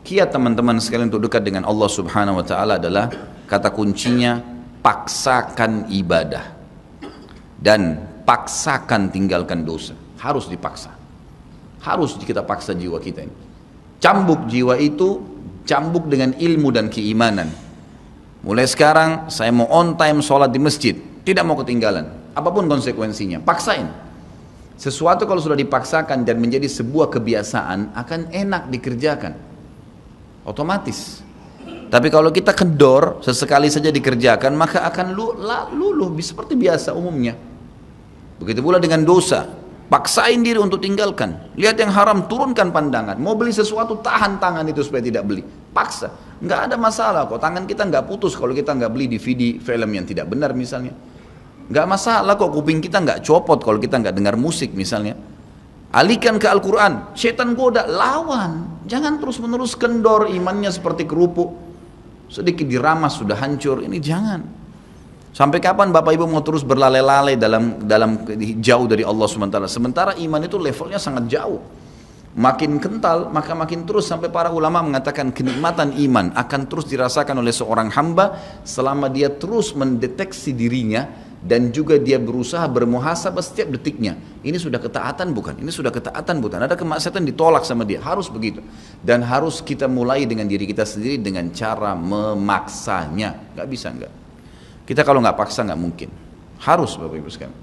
Kiat teman-teman sekalian untuk dekat dengan Allah Subhanahu wa taala adalah kata kuncinya paksakan ibadah dan paksakan tinggalkan dosa. Harus dipaksa. Harus kita paksa jiwa kita ini. Cambuk jiwa itu, cambuk dengan ilmu dan keimanan. Mulai sekarang saya mau on time sholat di masjid, tidak mau ketinggalan. Apapun konsekuensinya, paksain. Sesuatu kalau sudah dipaksakan dan menjadi sebuah kebiasaan akan enak dikerjakan. Otomatis. Tapi kalau kita kendor, sesekali saja dikerjakan, maka akan luluh seperti biasa umumnya. Begitu pula dengan dosa. Paksain diri untuk tinggalkan. Lihat yang haram, turunkan pandangan. Mau beli sesuatu, tahan tangan itu supaya tidak beli. Paksa. Nggak ada masalah kok. Tangan kita nggak putus kalau kita nggak beli DVD film yang tidak benar misalnya. Nggak masalah kok. Kuping kita nggak copot kalau kita nggak dengar musik misalnya. Alihkan ke Al-Quran. Setan goda, lawan. Jangan terus-menerus kendor imannya seperti kerupuk. Sedikit diramas sudah hancur. Ini jangan. Sampai kapan Bapak Ibu mau terus berlale-lale dalam jauh dari Allah SWT? Sementara iman itu levelnya sangat jauh. Makin kental maka makin terus, sampai para ulama mengatakan kenikmatan iman akan terus dirasakan oleh seorang hamba selama dia terus mendeteksi dirinya dan juga dia berusaha bermuhasabah setiap detiknya. Ini sudah ketaatan bukan? Ini sudah ketaatan bukan? Ada kemaksiatan ditolak sama dia. Harus begitu. Dan harus kita mulai dengan diri kita sendiri dengan cara memaksanya. Gak bisa enggak. Kita kalau nggak paksa nggak mungkin. Harus Bapak Ibu sekalian.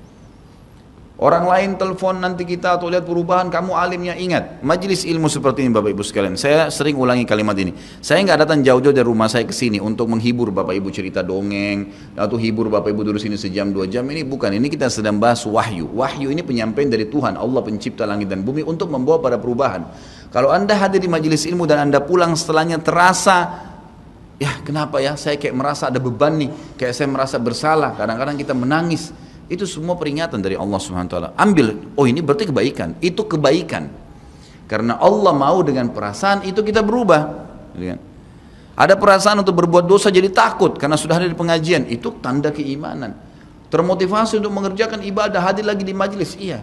Orang lain telepon nanti kita atau lihat perubahan, kamu alimnya, ingat majelis ilmu seperti ini Bapak Ibu sekalian. Saya sering ulangi kalimat ini. Saya nggak datang jauh-jauh dari rumah saya ke sini untuk menghibur Bapak Ibu cerita dongeng atau hibur Bapak Ibu dulu sini sejam 2 jam. Ini bukan. Ini kita sedang bahas wahyu. Wahyu ini penyampaian dari Tuhan Allah pencipta langit dan bumi untuk membawa pada perubahan. Kalau Anda hadir di majelis ilmu dan Anda pulang setelahnya terasa, ya kenapa ya saya kayak merasa ada beban nih, kayak saya merasa bersalah, kadang-kadang kita menangis, itu semua peringatan dari Allah SWT. Ambil, oh ini berarti kebaikan, itu kebaikan, karena Allah mau dengan perasaan itu kita berubah. Ada perasaan untuk berbuat dosa jadi takut karena sudah hadir di pengajian, itu tanda keimanan. Termotivasi untuk mengerjakan ibadah, hadir lagi di majelis, iya.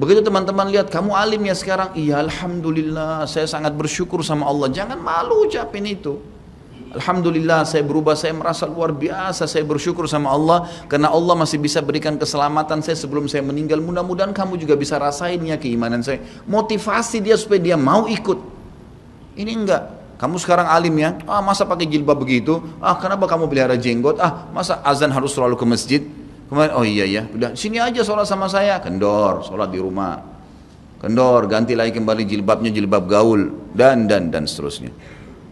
Begitu teman-teman lihat kamu alim ya sekarang, iya alhamdulillah saya sangat bersyukur sama Allah. Jangan malu ucapin itu. Alhamdulillah saya berubah, saya merasa luar biasa, saya bersyukur sama Allah karena Allah masih bisa berikan keselamatan saya sebelum saya meninggal. Mudah-mudahan kamu juga bisa rasain ya keimanan saya. Motivasi dia supaya dia mau ikut. Ini enggak. Kamu sekarang alim ya, masa pakai jilbab begitu? Kenapa kamu pelihara jenggot? Masa azan harus selalu ke masjid? Kemarin, oh iya ya, udah sini aja sholat sama saya. Kendor, sholat di rumah. Kendor, ganti lagi kembali jilbabnya jilbab gaul dan seterusnya.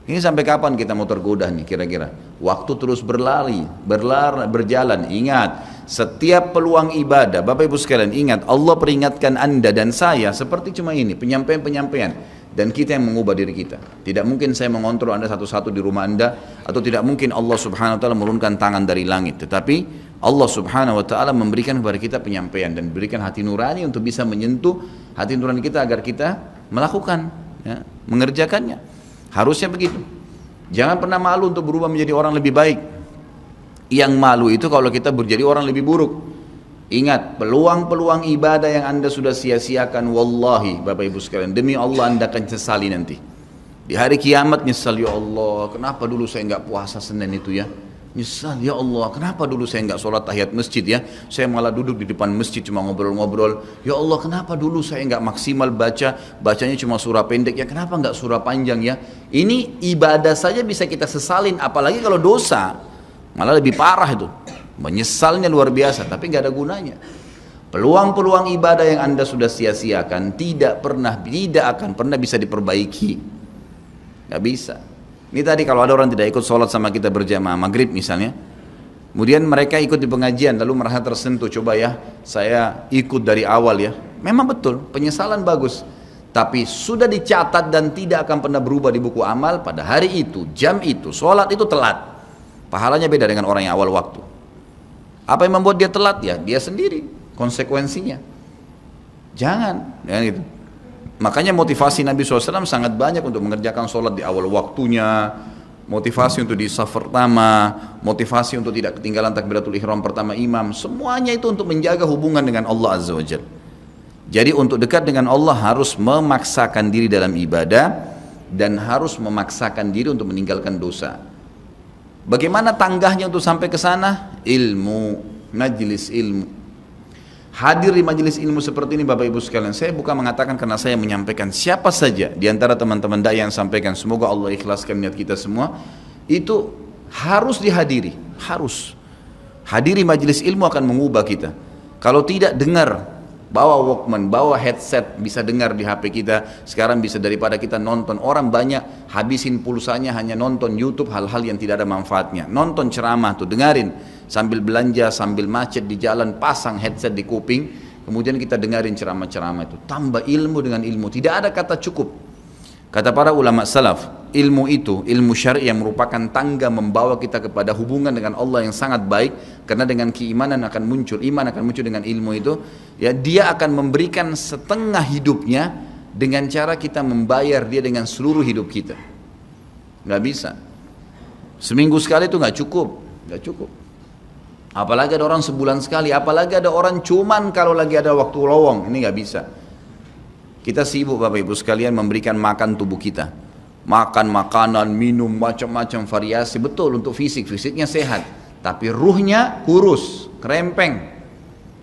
Ini sampai kapan kita mau tergoda nih kira-kira? Waktu terus berjalan. Ingat, setiap peluang ibadah, Bapak Ibu sekalian ingat, Allah peringatkan Anda dan saya seperti cuma ini, penyampaian. Dan kita yang mengubah diri kita. Tidak mungkin saya mengontrol Anda satu-satu di rumah Anda, atau tidak mungkin Allah Subhanahu wa ta'ala menurunkan tangan dari langit. Tetapi Allah Subhanahu wa ta'ala memberikan kepada kita penyampaian dan berikan hati nurani untuk bisa menyentuh hati nurani kita agar kita melakukan, ya, mengerjakannya. Harusnya begitu. Jangan pernah malu untuk berubah menjadi orang lebih baik. Yang malu itu kalau kita menjadi orang lebih buruk. Ingat, peluang-peluang ibadah yang Anda sudah sia-siakan, wallahi Bapak Ibu sekalian, demi Allah Anda akan sesali nanti. Di hari kiamat nyesal, ya Allah, kenapa dulu saya nggak puasa Senin itu ya? Nyesal, ya Allah, kenapa dulu saya nggak sholat tahiyat masjid ya? Saya malah duduk di depan masjid cuma ngobrol-ngobrol. Ya Allah, kenapa dulu saya nggak maksimal bacanya cuma surah pendek ya? Kenapa nggak surah panjang ya? Ini ibadah saja bisa kita sesalin, apalagi kalau dosa, malah lebih parah itu. Menyesalnya luar biasa, tapi nggak ada gunanya. Peluang-peluang ibadah yang Anda sudah sia-siakan tidak akan pernah bisa diperbaiki. Nggak bisa. Ini tadi kalau ada orang tidak ikut sholat sama kita berjamaah maghrib misalnya, kemudian mereka ikut di pengajian lalu merasa tersentuh, coba ya saya ikut dari awal ya, memang betul penyesalan bagus, tapi sudah dicatat dan tidak akan pernah berubah di buku amal. Pada hari itu, jam itu, sholat itu telat, pahalanya beda dengan orang yang awal waktu. Apa yang membuat dia telat? Ya dia sendiri, konsekuensinya. Jangan ya gitu. Makanya motivasi Nabi SAW sangat banyak untuk mengerjakan sholat di awal waktunya, motivasi untuk di saf pertama, motivasi untuk tidak ketinggalan takbiratul ihram pertama imam. Semuanya itu untuk menjaga hubungan dengan Allah Azza wa Jalla. Jadi untuk dekat dengan Allah harus memaksakan diri dalam ibadah dan harus memaksakan diri untuk meninggalkan dosa. Bagaimana tangganya untuk sampai ke sana? Ilmu, majlis ilmu. Hadir di majelis ilmu seperti ini Bapak Ibu sekalian, saya bukan mengatakan karena saya menyampaikan, siapa saja di antara teman-teman dai yang sampaikan, semoga Allah ikhlaskan niat kita semua, itu harus dihadiri, harus. Hadiri majelis ilmu akan mengubah kita. Kalau tidak, dengar, bawa Walkman, bawa headset, bisa dengar di HP kita. Sekarang bisa daripada kita nonton, orang banyak habisin pulsanya hanya nonton YouTube hal-hal yang tidak ada manfaatnya. Nonton ceramah tuh, dengarin sambil belanja, sambil macet di jalan, pasang headset di kuping, kemudian kita dengarin ceramah-ceramah itu. Tambah ilmu dengan ilmu, tidak ada kata cukup. Kata para ulama salaf, ilmu itu, ilmu syar'i yang merupakan tangga membawa kita kepada hubungan dengan Allah yang sangat baik, karena dengan keimanan akan muncul, iman akan muncul dengan ilmu itu, ya dia akan memberikan setengah hidupnya dengan cara kita membayar dia dengan seluruh hidup kita. Nggak bisa. Seminggu sekali itu nggak cukup, nggak cukup. Apalagi ada orang sebulan sekali, apalagi ada orang cuman kalau lagi ada waktu lowong, ini nggak bisa. Kita sibuk Bapak Ibu sekalian memberikan makan tubuh kita, makan makanan, minum macam-macam variasi, betul untuk fisiknya sehat, tapi ruhnya kurus, kerempeng,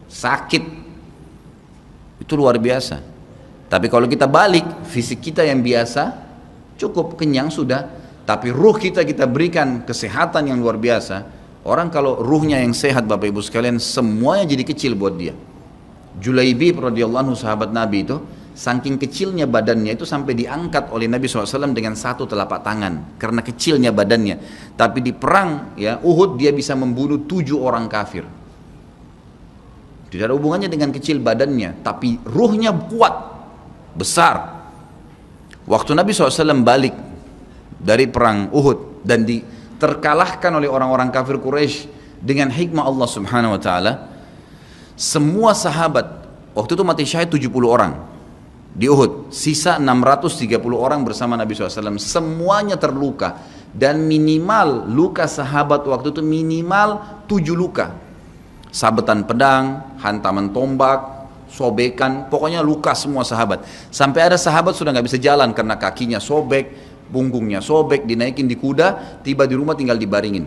sakit, itu luar biasa. Tapi kalau kita balik, fisik kita yang biasa cukup kenyang sudah, tapi ruh kita berikan kesehatan yang luar biasa. Orang kalau ruhnya yang sehat Bapak Ibu sekalian, semuanya jadi kecil buat dia. Julaibib radhiyallahu anhu, sahabat Nabi itu, saking kecilnya badannya itu sampai diangkat oleh Nabi SAW dengan satu telapak tangan karena kecilnya badannya. Tapi di perang ya Uhud dia bisa membunuh 7 orang kafir. Tidak ada hubungannya dengan kecil badannya, tapi ruhnya kuat, besar. Waktu Nabi SAW balik dari perang Uhud dan terkalahkan oleh orang-orang kafir Quraisy dengan hikmah Allah Subhanahu Wa Taala, semua sahabat waktu itu mati syahid 70 orang di Uhud, sisa 630 orang bersama Nabi SAW, semuanya terluka, dan minimal luka sahabat waktu itu minimal 7 luka, sabetan pedang, hantaman tombak, sobekan, pokoknya luka semua sahabat. Sampai ada sahabat sudah nggak bisa jalan karena kakinya sobek, punggungnya sobek, dinaikin di kuda, tiba di rumah tinggal dibaringin.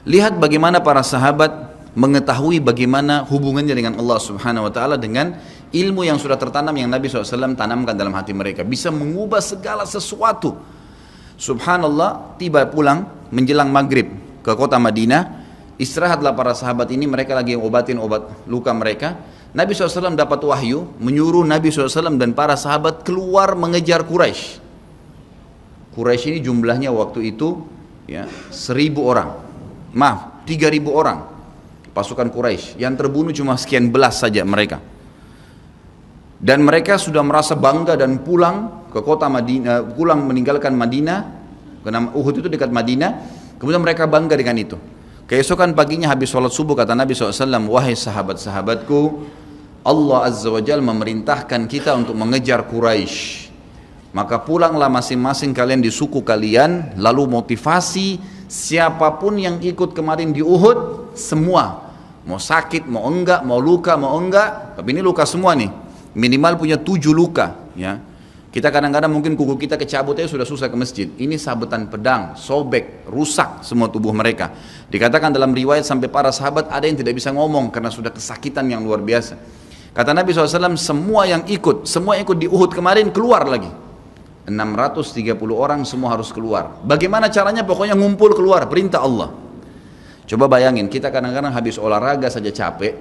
Lihat bagaimana para sahabat mengetahui bagaimana hubungannya dengan Allah Subhanahu Wa Taala dengan ilmu yang sudah tertanam yang Nabi SAW tanamkan dalam hati mereka, bisa mengubah segala sesuatu. Subhanallah, tiba pulang menjelang maghrib ke kota Madinah, istirahatlah para sahabat ini, mereka lagi obatin obat luka mereka. Nabi SAW dapat wahyu, menyuruh Nabi SAW dan para sahabat keluar mengejar Quraisy. Quraisy ini jumlahnya waktu itu ya 1.000 orang, maaf 3.000 orang pasukan Quraisy, yang terbunuh cuma sekian belas saja mereka. Dan mereka sudah merasa bangga dan pulang ke kota Madinah, pulang meninggalkan Madinah, karena Uhud itu dekat Madinah. Kemudian mereka bangga dengan itu. Keesokan paginya habis sholat subuh kata Nabi SAW, wahai sahabat-sahabatku, Allah Azza wa Jalla memerintahkan kita untuk mengejar Quraisy. Maka pulanglah masing-masing kalian di suku kalian, lalu motivasi siapapun yang ikut kemarin di Uhud, semua, mau sakit, mau enggak, mau luka, mau enggak, tapi ini luka semua nih. Minimal punya 7 luka ya. Kita kadang-kadang mungkin kuku kita kecabut aja sudah susah ke masjid. Ini sabetan pedang, sobek, rusak semua tubuh mereka. Dikatakan dalam riwayat sampai para sahabat ada yang tidak bisa ngomong karena sudah kesakitan yang luar biasa. Kata Nabi SAW, semua yang ikut di Uhud kemarin keluar lagi. 630 orang semua harus keluar. Bagaimana caranya? Pokoknya ngumpul keluar, perintah Allah. Coba bayangin, kita kadang-kadang habis olahraga saja capek,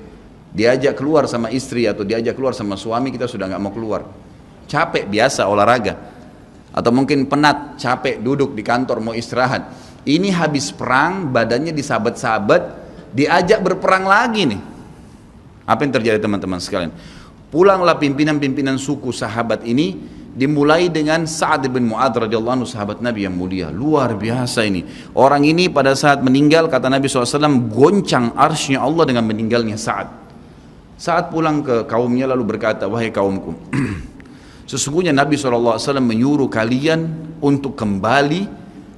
diajak keluar sama istri atau diajak keluar sama suami, kita sudah nggak mau keluar, capek biasa olahraga, atau mungkin penat, capek duduk di kantor mau istirahat. Ini habis perang, badannya disabet-sabet, diajak berperang lagi nih. Apa yang terjadi teman-teman sekalian? Pulanglah pimpinan-pimpinan suku sahabat ini, dimulai dengan Sa'ad bin Mu'adz radhiyallahu anhu, sahabat Nabi yang mulia, luar biasa ini. Orang ini pada saat meninggal kata Nabi SAW, goncang arsy-Nya Allah dengan meninggalnya Sa'ad. Saat pulang ke kaumnya lalu berkata, wahai kaumku, sesungguhnya Nabi SAW menyuruh kalian untuk kembali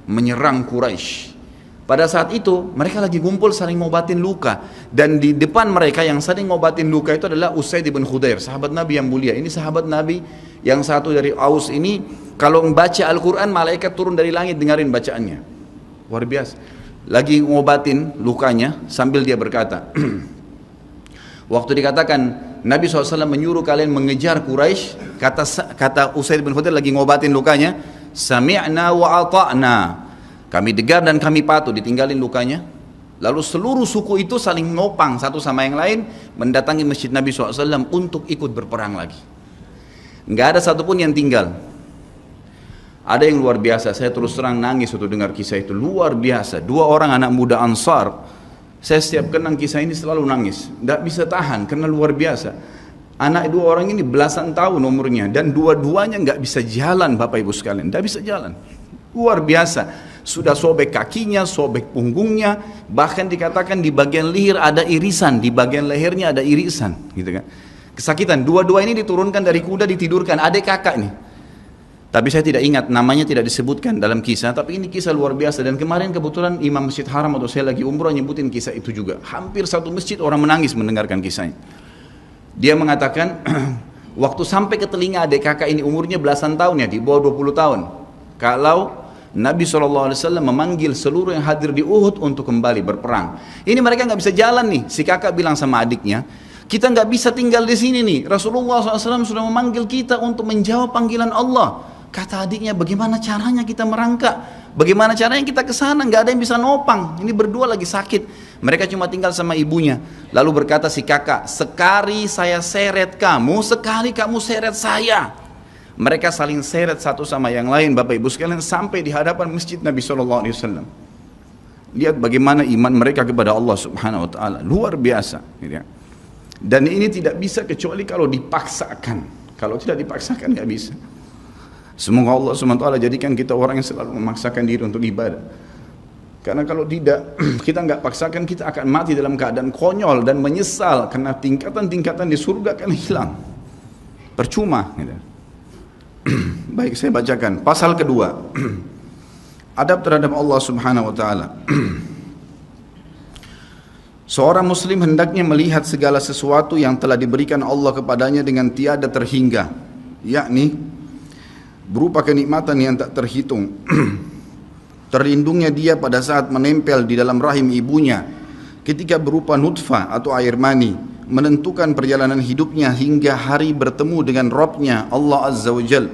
menyerang Quraisy. Pada saat itu mereka lagi kumpul saling ngobatin luka, dan di depan mereka yang saling ngobatin luka itu adalah Usaid bin Khudair, sahabat Nabi yang mulia. Ini sahabat Nabi yang satu dari Aus ini Kalau membaca Al-Quran, malaikat turun dari langit dengarin bacaannya. Luar biasa. Lagi ngobatin lukanya sambil dia berkata, waktu dikatakan Nabi SAW menyuruh kalian mengejar Quraisy, kata Usaid bin Khudair lagi ngobatin lukanya, sami'na wa ata'na, kami dengar dan kami patuh, ditinggalin lukanya. Lalu seluruh suku itu saling nopang satu sama yang lain mendatangi masjid Nabi SAW untuk ikut berperang lagi. Nggak ada satupun yang tinggal. Ada yang luar biasa, saya terus terang nangis waktu dengar kisah itu, luar biasa. 2 orang anak muda Ansar, saya setiap kenang kisah ini selalu nangis, nggak bisa tahan karena luar biasa. Anak 2 orang ini belasan tahun umurnya dan dua-duanya nggak bisa jalan, Bapak Ibu sekalian, nggak bisa jalan. Luar biasa. Sudah sobek kakinya, sobek punggungnya, bahkan dikatakan di bagian leher ada irisan, di bagian lehernya ada irisan, gitu kan. Kesakitan. Dua-dua ini diturunkan dari kuda, ditidurkan, adik kakak nih. Tapi saya tidak ingat, namanya tidak disebutkan dalam kisah, tapi ini kisah luar biasa. Dan kemarin kebetulan Imam Masjid Haram atau saya lagi umrah nyebutin kisah itu juga. Hampir satu masjid orang menangis mendengarkan kisahnya. Dia mengatakan, waktu sampai ke telinga adik kakak ini umurnya belasan tahun ya, di bawah 20 tahun. Kalau Nabi SAW memanggil seluruh yang hadir di Uhud untuk kembali berperang. Ini mereka nggak bisa jalan nih. Si kakak bilang sama adiknya, kita nggak bisa tinggal di sini nih. Rasulullah SAW sudah memanggil kita untuk menjawab panggilan Allah. Kata adiknya, bagaimana caranya kita merangkak? Bagaimana caranya kita ke sana? Nggak ada yang bisa nopang. Ini berdua lagi sakit. Mereka cuma tinggal sama ibunya. Lalu berkata si kakak, sekali saya seret kamu, sekali kamu seret saya. Mereka saling seret satu sama yang lain, Bapak Ibu sekalian, sampai di hadapan masjid Nabi SAW. Lihat bagaimana iman mereka kepada Allah Subhanahu Wa Taala, luar biasa. Dan ini tidak bisa kecuali kalau dipaksakan. Kalau tidak dipaksakan nggak bisa. Semoga Allah Subhanahu Wa Taala jadikan kita orang yang selalu memaksakan diri untuk ibadah. Karena kalau tidak, kita nggak paksakan, kita akan mati dalam keadaan konyol dan menyesal karena tingkatan-tingkatan di surga akan hilang. Percuma. Baik, saya bacakan pasal kedua. Adab terhadap Allah Subhanahu Wa Taala. Seorang muslim hendaknya melihat segala sesuatu yang telah diberikan Allah kepadanya dengan tiada terhingga, yakni berupa kenikmatan yang tak terhitung. Terlindungnya dia pada saat menempel di dalam rahim ibunya ketika berupa nutfah atau air mani, menentukan perjalanan hidupnya hingga hari bertemu dengan Rabbnya Allah Azza wa Jal.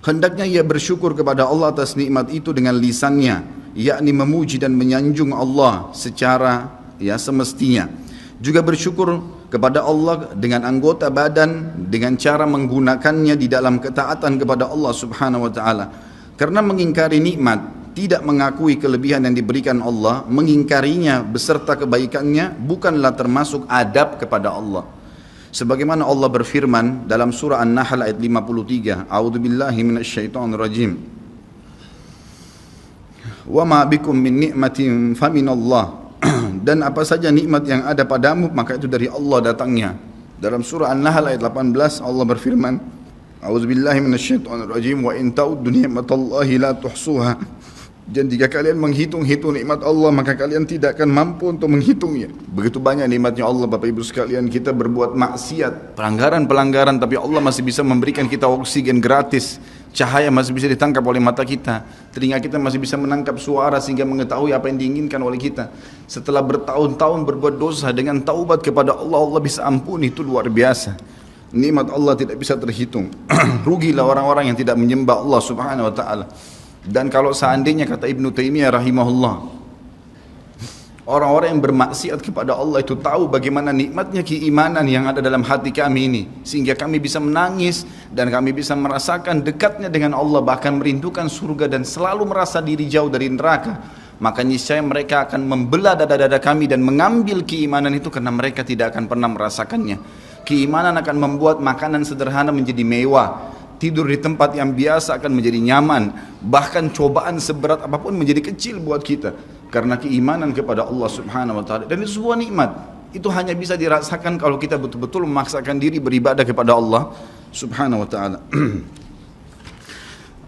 Hendaknya ia bersyukur kepada Allah atas nikmat itu dengan lisannya, yakni memuji dan menyanjung Allah secara semestinya. Juga bersyukur kepada Allah dengan anggota badan dengan cara menggunakannya di dalam ketaatan kepada Allah Subhanahu wa taala. Karena mengingkari nikmat, tidak mengakui kelebihan yang diberikan Allah, mengingkarinya beserta kebaikannya bukanlah termasuk adab kepada Allah. Sebagaimana Allah berfirman dalam surah An-Nahl ayat 53, A'udzubillahi minasyaitonirrajim. Wa ma bikum min ni'matin faminallah. Dan apa saja nikmat yang ada padamu maka itu dari Allah datangnya. Dalam surah An-Nahl ayat 18 Allah berfirman, A'udzubillahi minasyaitonirrajim, wa in ta'uddu ni'matallahi la tuhsuha. Dan jika kalian menghitung-hitung nikmat Allah maka kalian tidak akan mampu untuk menghitungnya. Begitu banyak nikmatnya Allah, Bapak Ibu sekalian. Kita berbuat maksiat, pelanggaran-pelanggaran, tapi Allah masih bisa memberikan kita oksigen gratis, cahaya masih bisa ditangkap oleh mata kita, telinga kita masih bisa menangkap suara sehingga mengetahui apa yang diinginkan oleh kita. Setelah bertahun-tahun berbuat dosa, dengan taubat kepada Allah, Allah bisa ampuni. Itu luar biasa. Nikmat Allah tidak bisa terhitung. Rugilah orang-orang yang tidak menyembah Allah Subhanahu wa taala. Dan kalau seandainya, kata Ibnu Taimiyah rahimahullah, orang-orang yang bermaksiat kepada Allah itu tahu bagaimana nikmatnya keimanan yang ada dalam hati kami ini, sehingga kami bisa menangis dan kami bisa merasakan dekatnya dengan Allah, bahkan merindukan surga dan selalu merasa diri jauh dari neraka, maka niscaya mereka akan membelah dada-dada kami dan mengambil keimanan itu karena mereka tidak akan pernah merasakannya. Keimanan akan membuat makanan sederhana menjadi mewah, tidur di tempat yang biasa akan menjadi nyaman, bahkan cobaan seberat apapun menjadi kecil buat kita karena keimanan kepada Allah Subhanahu wa taala. Dan itu sebuah nikmat. Itu hanya bisa dirasakan kalau kita betul-betul memaksakan diri beribadah kepada Allah Subhanahu wa taala.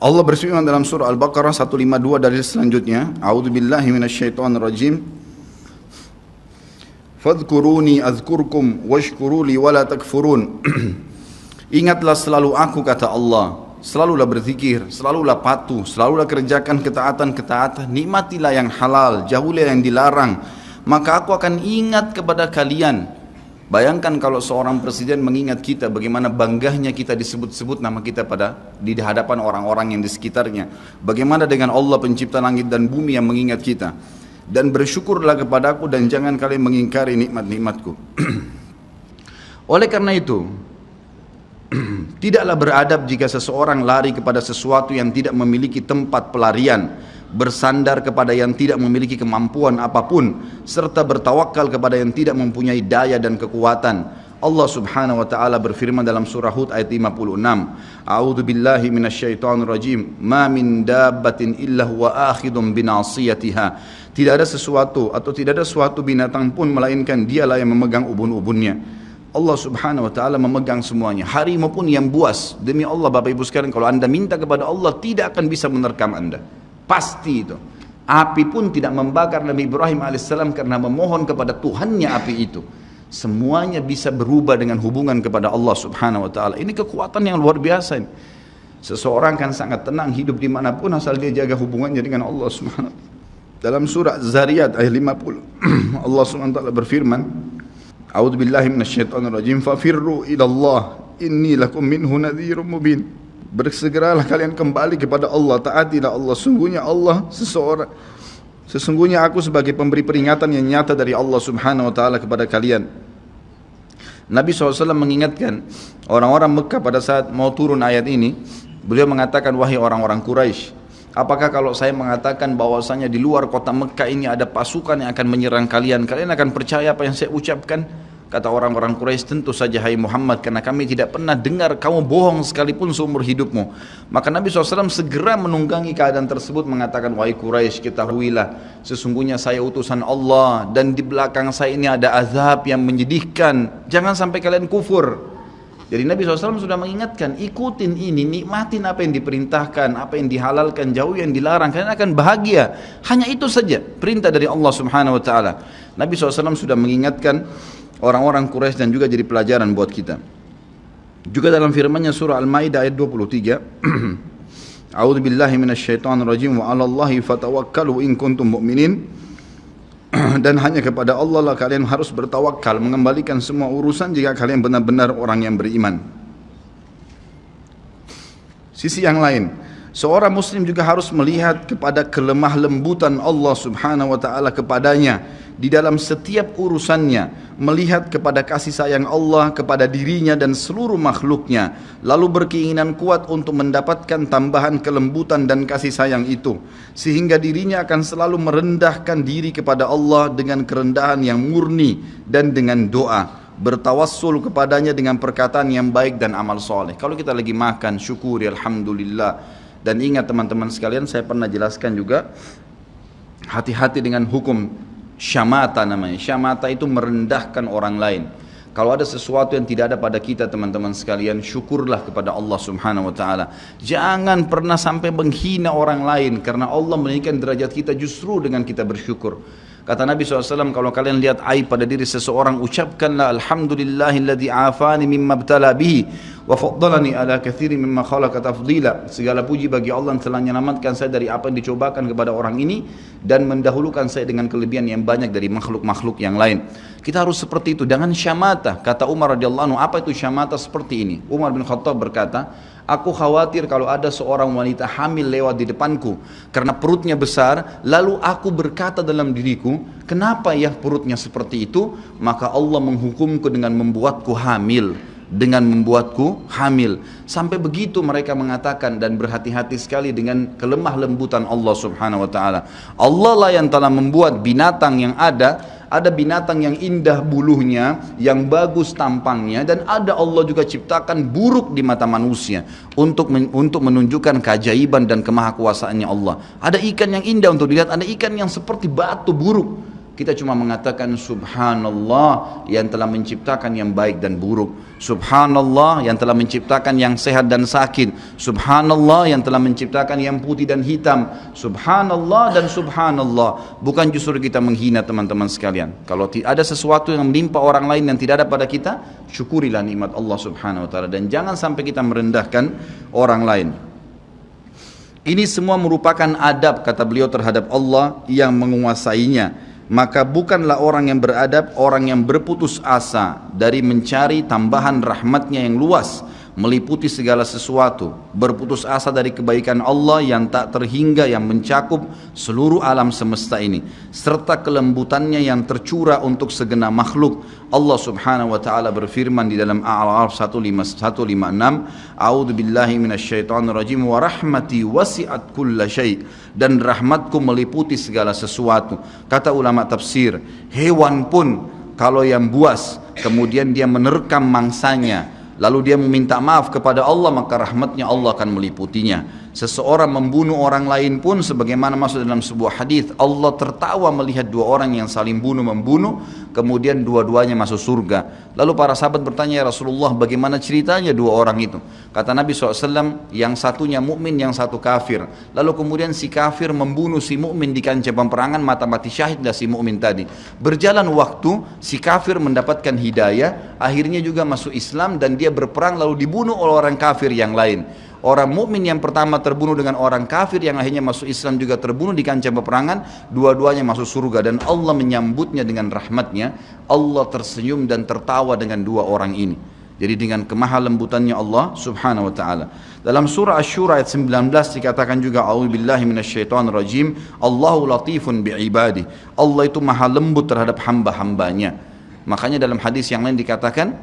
Allah berfirman dalam surah Al-Baqarah 152 dari selanjutnya, A'udzubillahi minasyaitonirrajim. Fadhkuruni azkurkum washkuruli wala takfurun. Ingatlah selalu aku, kata Allah, selalulah berzikir, selalulah patuh, selalulah kerjakan ketaatan-ketaatan, nikmatilah yang halal, jauhilah yang dilarang, maka aku akan ingat kepada kalian. Bayangkan kalau seorang presiden mengingat kita, bagaimana bangganya kita disebut-sebut nama kita di hadapan orang-orang yang di sekitarnya. Bagaimana dengan Allah pencipta langit dan bumi yang mengingat kita. Dan bersyukurlah kepadaku dan jangan kalian mengingkari nikmat-nikmatku. Oleh karena itu, tidaklah beradab jika seseorang lari kepada sesuatu yang tidak memiliki tempat pelarian, bersandar kepada yang tidak memiliki kemampuan apapun, serta bertawakal kepada yang tidak mempunyai daya dan kekuatan. Allah Subhanahu wa taala berfirman dalam surah Hud ayat 56, A'udzu billahi minasyaitonir rajim, ma min dabbatin illa huwa akhidun binasiyatiha. Tidak ada sesuatu atau tidak ada suatu binatang pun melainkan dialah yang memegang ubun-ubunnya. Allah Subhanahu wa taala memegang semuanya. Harimau pun yang buas. Demi Allah Bapak Ibu sekalian, kalau Anda minta kepada Allah tidak akan bisa menerkam Anda. Pasti itu. Api pun tidak membakar Nabi Ibrahim alaihissalam karena memohon kepada Tuhannya api itu. Semuanya bisa berubah dengan hubungan kepada Allah Subhanahu wa taala. Ini kekuatan yang luar biasa ini. Seseorang kan sangat tenang hidup dimanapun asal dia jaga hubungannya dengan Allah Subhanahu wa taala. Dalam surah Zariyat ayat 50 Allah Subhanahu wa taala berfirman, A'udzu billahi minasyaitonir rajim, fafirru ila Allah inni lakum minhu nadhirun mubin. Bersegeralah kalian kembali kepada Allah, taatilah Allah, sesungguhnya aku sebagai pemberi peringatan yang nyata dari Allah Subhanahu wa taala kepada kalian. Nabi SAW mengingatkan orang-orang Mekah pada saat mau turun ayat ini. Beliau mengatakan, wahai orang-orang Quraisy, apakah kalau saya mengatakan bahwasanya di luar kota Mekah ini ada pasukan yang akan menyerang kalian, kalian akan percaya apa yang saya ucapkan? Kata orang-orang Quraisy, tentu saja hai Muhammad, karena kami tidak pernah dengar kamu bohong sekalipun seumur hidupmu. Maka Nabi SAW segera menunggangi keadaan tersebut, mengatakan, wahai Quraisy, ketahuilah sesungguhnya saya utusan Allah dan di belakang saya ini ada azab yang menyedihkan, jangan sampai kalian kufur. Jadi Nabi SAW sudah mengingatkan, ikutin ini, nikmatin apa yang diperintahkan, apa yang dihalalkan, jauh yang dilarang, kalian akan bahagia. Hanya itu saja perintah dari Allah Subhanahu wa taala. Nabi SAW sudah mengingatkan orang-orang Quraisy dan juga jadi pelajaran buat kita. Juga dalam firman-Nya surah Al-Maidah ayat 23, A'udzu billahi minasyaitonir rajim wa 'alallahi fatawakkalu in kuntum mu'minin. Dan hanya kepada Allah lah kalian harus bertawakal, mengembalikan semua urusan jika kalian benar-benar orang yang beriman. Sisi yang lain, seorang muslim juga harus melihat kepada kelemah lembutan Allah Subhanahu wa taala kepadanya di dalam setiap urusannya, melihat kepada kasih sayang Allah kepada dirinya dan seluruh makhluknya, lalu berkeinginan kuat untuk mendapatkan tambahan kelembutan dan kasih sayang itu, sehingga dirinya akan selalu merendahkan diri kepada Allah dengan kerendahan yang murni dan dengan doa, bertawassul kepadanya dengan perkataan yang baik dan amal soleh. Kalau kita lagi makan, syukuri alhamdulillah. Dan ingat teman-teman sekalian, saya pernah jelaskan juga, hati-hati dengan hukum syamata namanya. Syamata itu merendahkan orang lain. Kalau ada sesuatu yang tidak ada pada kita teman-teman sekalian, syukurlah kepada Allah Subhanahu wa taala. Jangan pernah sampai menghina orang lain, karena Allah meninggikan derajat kita justru dengan kita bersyukur. Kata Nabi SAW, kalau kalian lihat aib pada diri seseorang, ucapkanlah alhamdulillahilladzi afani mimma ibtala bihi wa faddalani ala katsirin mimma khalaqa tafdila. Segala puji bagi Allah yang telah menyelamatkan saya dari apa yang dicobakan kepada orang ini dan mendahulukan saya dengan kelebihan yang banyak dari makhluk-makhluk yang lain. Kita harus seperti itu, jangan syamata. Kata Umar radhiyallahu anhu, apa itu syamata seperti ini? Umar bin Khattab berkata, aku khawatir kalau ada seorang wanita hamil lewat di depanku karena perutnya besar, lalu aku berkata dalam diriku, kenapa ya perutnya seperti itu? Maka Allah menghukumku dengan membuatku hamil. Sampai begitu mereka mengatakan, dan berhati-hati sekali dengan kelemah lembutan Allah Subhanahu wa taala. Allah lah yang telah membuat binatang yang ada binatang yang indah bulunya, yang bagus tampangnya, dan ada Allah juga ciptakan buruk di mata manusia untuk menunjukkan keajaiban dan kemahakuasaannya Allah. Ada ikan yang indah untuk dilihat, ada ikan yang seperti batu buruk. kita cuma mengatakan subhanallah yang telah menciptakan yang baik dan buruk, subhanallah yang telah menciptakan yang sehat dan sakit, subhanallah yang telah menciptakan yang putih dan hitam, subhanallah dan subhanallah. Bukan justru kita menghina teman-teman sekalian. Kalau ada sesuatu yang menimpa orang lain yang tidak ada pada kita, syukurilah nikmat Allah subhanahu wa ta'ala, dan jangan sampai kita merendahkan orang lain. Ini semua merupakan adab, kata beliau, terhadap Allah yang menguasainya. Maka bukanlah orang yang beradab orang yang berputus asa dari mencari tambahan rahmatnya yang luas, meliputi segala sesuatu, berputus asa dari kebaikan Allah yang tak terhingga, yang mencakup seluruh alam semesta ini, serta kelembutannya yang tercurah untuk segenap makhluk. Allah subhanahu wa ta'ala berfirman di dalam A'raf 156, A'udzu billahi minasyaitonir rajim, wa rahmati wasi'at kulla syai', dan rahmatku meliputi segala sesuatu. Kata ulama tafsir, hewan pun kalau yang buas kemudian dia menerkam mangsanya lalu dia meminta maaf kepada Allah, maka rahmatnya Allah akan meliputinya. Seseorang membunuh orang lain pun, sebagaimana masuk dalam sebuah hadis, Allah tertawa melihat dua orang yang saling membunuh, kemudian dua-duanya masuk surga. Lalu para sahabat bertanya, ya Rasulullah, bagaimana ceritanya dua orang itu? Kata Nabi SAW, yang satunya mukmin, yang satu kafir. Lalu kemudian si kafir membunuh si mukmin di kancah peperangan, mati syahidlah si mukmin tadi. Berjalan waktu, si kafir mendapatkan hidayah, akhirnya juga masuk Islam, dan dia berperang lalu dibunuh oleh orang kafir yang lain. Orang mukmin yang pertama terbunuh dengan orang kafir yang akhirnya masuk Islam juga terbunuh di kancah peperangan, dua-duanya masuk surga, dan Allah menyambutnya dengan rahmatnya. Allah tersenyum dan tertawa dengan dua orang ini. Jadi dengan kemahalembutannya Allah subhanahu wa ta'ala. Dalam surah Asy-Syura ayat 19 dikatakan juga, a'udzubillahi minasyaitonir rajim, Allahu latifun bi'ibadi. Allah itu maha lembut terhadap hamba-hambanya. Makanya dalam hadis yang lain dikatakan,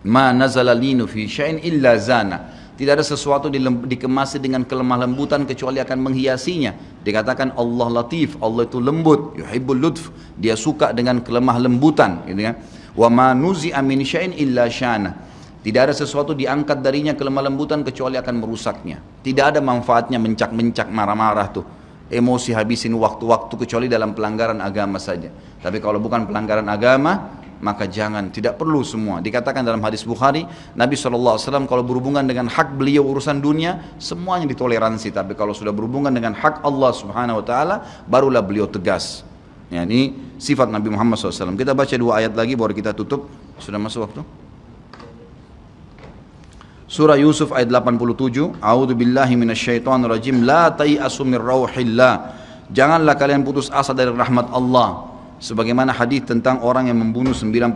ma nazala linu fi syai'in illa zana. Tidak ada sesuatu dikemasi dengan kelemah lembutan kecuali akan menghiasinya. Dikatakan Allah latif, Allah itu lembut, yuhibbul lutf, dia suka dengan kelemah lembutan, gitu ya. Wa ma nuzi'a min syai'in illa syana. Tidak ada sesuatu diangkat darinya kelemah lembutan kecuali akan merusaknya. Tidak ada manfaatnya mencak-mencak, marah-marah tuh. Emosi habisin waktu-waktu kecuali dalam pelanggaran agama saja. Tapi kalau bukan pelanggaran agama, maka jangan, tidak perlu semua. Dikatakan dalam hadis Bukhari, Nabi SAW kalau berhubungan dengan hak beliau urusan dunia, semuanya ditoleransi. Tapi kalau sudah berhubungan dengan hak Allah subhanahu wa ta'ala, barulah beliau tegas. Ya, ini sifat Nabi Muhammad SAW. Kita baca dua ayat lagi baru kita tutup. Sudah masuk waktu? Surah Yusuf ayat 87, A'udzu billahi minasyaitonir rajim, la tai'asu mir rauhillah. Janganlah kalian putus asa dari rahmat Allah. Sebagaimana hadis tentang orang yang membunuh 99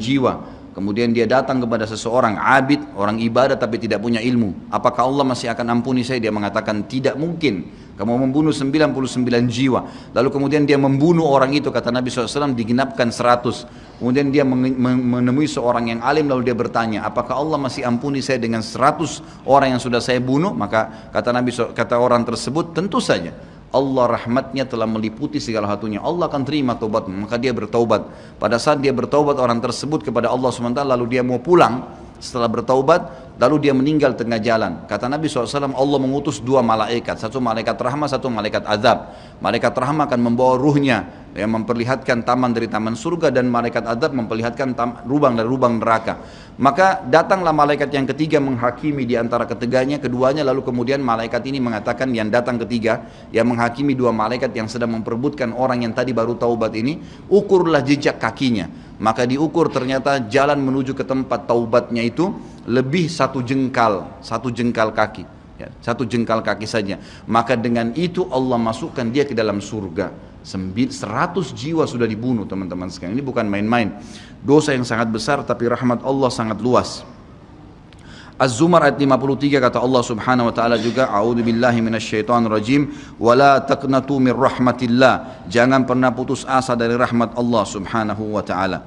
jiwa, kemudian dia datang kepada seseorang abid, orang ibadah tapi tidak punya ilmu. Apakah Allah masih akan ampuni saya? Dia mengatakan tidak mungkin. Kamu membunuh 99 jiwa. Lalu kemudian dia membunuh orang itu, kata Nabi SAW, digenapkan 100. Kemudian dia menemui seorang yang alim, lalu dia bertanya, apakah Allah masih ampuni saya dengan 100 orang yang sudah saya bunuh? Maka kata Nabi, kata orang tersebut, tentu saja. Allah rahmatnya telah meliputi segala satunya. Allah akan terima taubat, maka dia bertaubat. Pada saat dia bertaubat orang tersebut kepada Allah SWT, lalu dia mau pulang setelah bertaubat, lalu dia meninggal tengah jalan. Kata Nabi SAW, Allah mengutus dua malaikat, satu malaikat rahmat, satu malaikat azab. Malaikat rahmat akan membawa ruhnya yang memperlihatkan taman dari taman surga, dan malaikat azab memperlihatkan lubang dari lubang neraka. Maka datanglah malaikat yang ketiga menghakimi di antara keduanya, lalu kemudian malaikat ini mengatakan, yang datang ketiga yang menghakimi dua malaikat yang sedang memperebutkan orang yang tadi baru taubat ini, ukurlah jejak kakinya. Maka diukur, ternyata jalan menuju ke tempat taubatnya itu lebih satu jengkal kaki, ya, satu jengkal kaki saja. Maka dengan itu Allah masukkan dia ke dalam surga. 100 jiwa sudah dibunuh, teman-teman sekalian. Ini bukan main-main. Dosa yang sangat besar, tapi rahmat Allah sangat luas. Az-Zumar ayat 53 kata Allah subhanahu wa ta'ala juga, A'udzu billahi minasyaitonir rajim, wa la taqnatu mir rahmatillah. Jangan pernah putus asa dari rahmat Allah subhanahu wa ta'ala.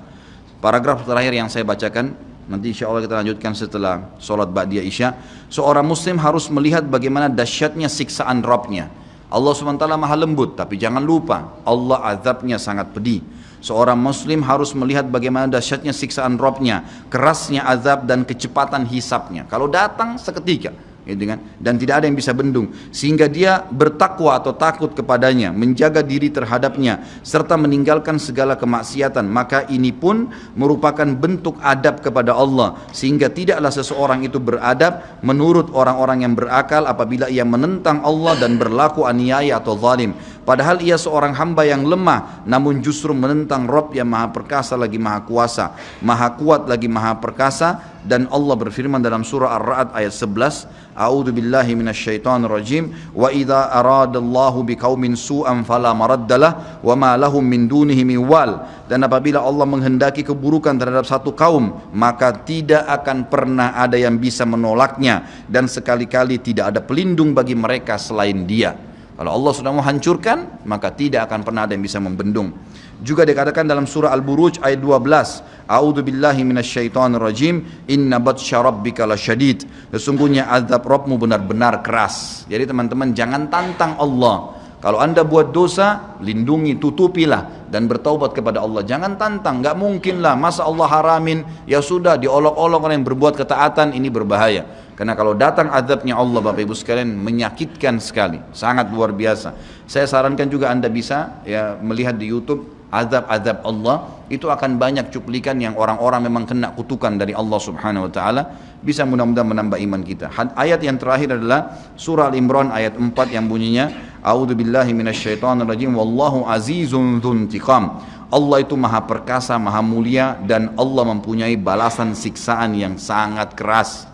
Paragraf terakhir yang saya bacakan, nanti insya Allah kita lanjutkan setelah sholat ba'diyah isya. Seorang muslim harus melihat bagaimana dahsyatnya siksaan Rabbnya. Allah SWT maha lembut, tapi jangan lupa Allah azabnya sangat pedih. Seorang muslim harus melihat bagaimana dahsyatnya siksaan Rabbnya, kerasnya azab dan kecepatan hisabnya. Kalau datang seketika, gitu kan? Dan tidak ada yang bisa bendung, sehingga dia bertakwa atau takut kepadanya, menjaga diri terhadapnya, serta meninggalkan segala kemaksiatan. Maka ini pun merupakan bentuk adab kepada Allah, sehingga tidaklah seseorang itu beradab menurut orang-orang yang berakal apabila ia menentang Allah dan berlaku aniaya atau zalim. Padahal ia seorang hamba yang lemah, namun justru menentang Rabb yang maha perkasa lagi maha kuasa, maha kuat lagi maha perkasa. Dan Allah berfirman dalam surah Ar-Ra'd ayat 11, A'udzu billahi minasyaitonir rajim, wa idza aradallahu biqaumin su'an fala maraddalah wa ma lahum min dunihi min wal. Dan apabila Allah menghendaki keburukan terhadap satu kaum, maka tidak akan pernah ada yang bisa menolaknya, dan sekali-kali tidak ada pelindung bagi mereka selain Dia. Kalau Allah sudah mau hancurkan, maka tidak akan pernah ada yang bisa membendung. Juga dikatakan dalam surah Al-Buruj ayat 12, A'udzu billahi minasyaitonir rajim, inna batsya rabbika lasyadid. Sesungguhnya azab Rabbmu benar-benar keras. Jadi teman-teman, jangan tantang Allah. Kalau anda buat dosa, lindungi, tutupilah dan bertaubat kepada Allah. Jangan tantang, nggak mungkin lah, masa Allah haramin, ya sudah diolok-olok orang yang berbuat ketaatan, ini berbahaya. Karena kalau datang azabnya Allah, Bapak Ibu sekalian, menyakitkan sekali, sangat luar biasa. Saya sarankan juga anda bisa ya melihat di YouTube azab-azab Allah, itu akan banyak cuplikan yang orang-orang memang kena kutukan dari Allah Subhanahu wa taala. Bisa mudah-mudahan menambah iman kita. Ayat yang terakhir adalah surah Al-Imran ayat 4 yang bunyinya, A'udzu billahi minasyaitonir rajim, wallahu azizun dzuntiqam. Allah itu maha perkasa, maha mulia, dan Allah mempunyai balasan siksaan yang sangat keras.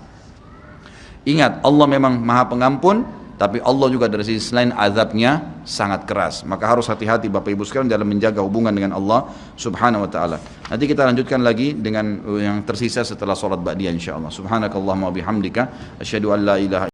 Ingat, Allah memang maha pengampun, tapi Allah juga dari sisi lain azabnya sangat keras. Maka harus hati-hati Bapak Ibu sekalian dalam menjaga hubungan dengan Allah Subhanahu wa taala. Nanti kita lanjutkan lagi dengan yang tersisa setelah salat ba'diyah insyaallah. Subhanakallahumma wa bihamdika asyhadu an la ilaha